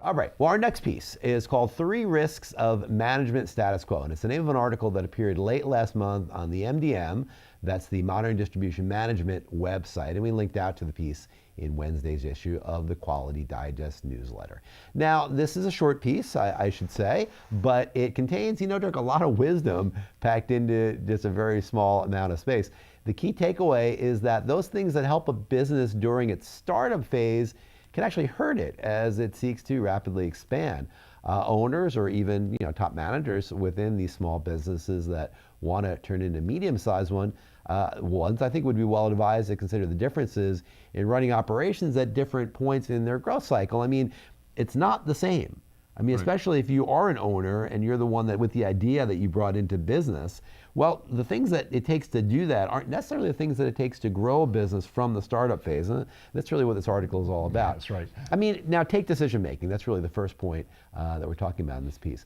All right, well, our next piece is called 3 Risks of Management Status Quo, and it's the name of an article that appeared late last month on the MDM, that's the Modern Distribution Management website, and we linked out to the piece in Wednesday's issue of the Quality Digest newsletter. Now, this is a short piece, I should say, but it contains, Dirk, a lot of wisdom packed into just a very small amount of space. The key takeaway is that those things that help a business during its startup phase can actually hurt it as it seeks to rapidly expand. Owners or even top managers within these small businesses that want to turn into medium-sized ones, I think would be well advised to consider the differences in running operations at different points in their growth cycle. I mean, it's not the same. I mean, especially if you are an owner and you're the one that with the idea that you brought into business, well, the things that it takes to do that aren't necessarily the things that it takes to grow a business from the startup phase. And that's really what this article is all about. That's right. I mean, now take decision making. That's really the first point that we're talking about in this piece.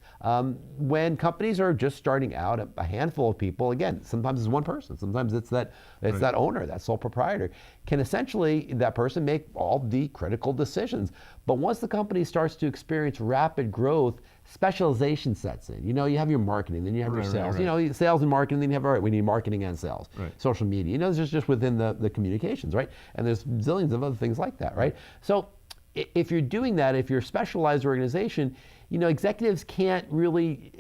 When companies are just starting out, a handful of people, again, sometimes it's one person, sometimes it's that owner, that sole proprietor, can essentially, that person make all the critical decisions. But once the company starts to experience rapid growth, specialization sets in. You have your marketing, then you have your sales. Sales and marketing, then you have, all right, we need marketing and sales. Social media, this just within the communications, right? And there's zillions of other things like that, right? So if you're doing that, if you're a specialized organization, executives can't really,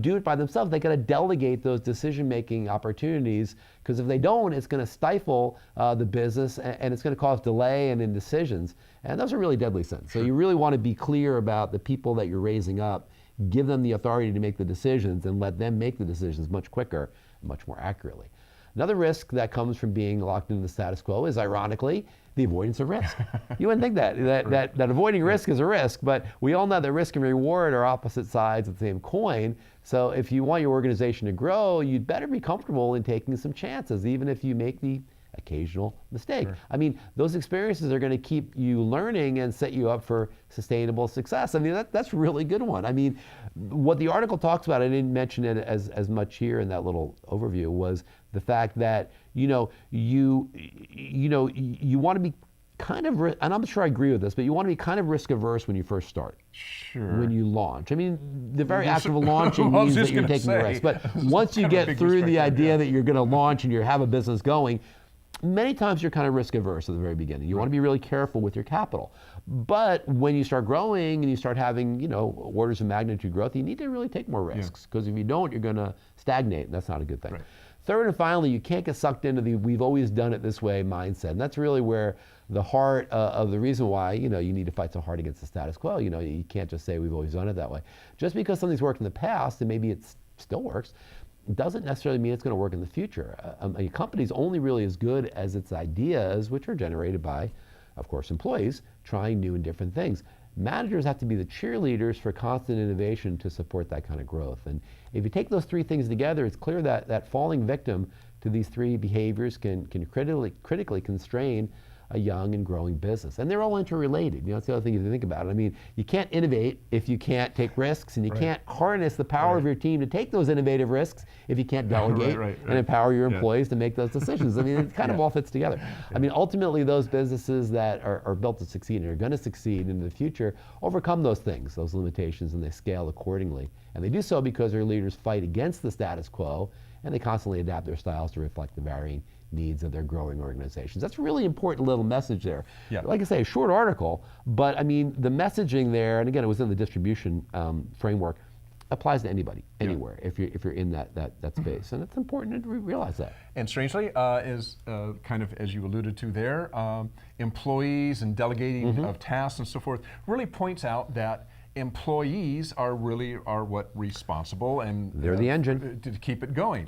do it by themselves. They got to delegate those decision-making opportunities, because if they don't, it's going to stifle the business and it's going to cause delay and indecisions. And those are really deadly sins. So you really want to be clear about the people that you're raising up, give them the authority to make the decisions and let them make the decisions much quicker, much more accurately. Another risk that comes from being locked into the status quo is, ironically, the avoidance of risk. You wouldn't think that avoiding risk is a risk, but we all know that risk and reward are opposite sides of the same coin. So if you want your organization to grow, you'd better be comfortable in taking some chances, even if you make the occasional mistake. I mean, those experiences are going to keep you learning and set you up for sustainable success. I mean, that's a really good one. I mean, what the article talks about, I didn't mention it as much here in that little overview, was the fact that you want to be kind of, and I'm sure I agree with this, but you want to be kind of risk averse when you first start. When you launch. I mean, the very act of launching means that you're taking the risk. But once you get through the idea that you're going to launch and you have a business going, many times you're kind of risk averse at the very beginning. You want to be really careful with your capital. But when you start growing and you start having, orders of magnitude growth, you need to really take more risks, because if you don't, you're going to stagnate, and that's not a good thing. Third and finally, you can't get sucked into the "we've always done it this way" mindset. And that's really where the heart of the reason why, you need to fight so hard against the status quo. You can't just say we've always done it that way. Just because something's worked in the past, and maybe it still works, doesn't necessarily mean it's going to work in the future. A company's only really as good as its ideas, which are generated by, of course, employees trying new and different things. Managers have to be the cheerleaders for constant innovation to support that kind of growth. And if you take those 3 things together, it's clear that falling victim to these 3 behaviors can critically constrain a young and growing business. And they're all interrelated. That's the other thing if you think about it. I mean, you can't innovate if you can't take risks, and you can't harness the power of your team to take those innovative risks if you can't delegate and empower your employees to make those decisions. I mean, it kind of all fits together. I mean, ultimately, those businesses that are built to succeed and are going to succeed in the future overcome those things, those limitations, and they scale accordingly. And they do so because their leaders fight against the status quo, and they constantly adapt their styles to reflect the varying needs of their growing organizations. That's a really important little message there. Like I say, a short article, but I mean, the messaging there, and again, it was in the distribution framework, applies to anybody, anywhere, if you're in that space. And it's important to realize that. And strangely, is kind of, as you alluded to there, employees and delegating of tasks and so forth, really points out that employees are what responsible and they're the engine to keep it going.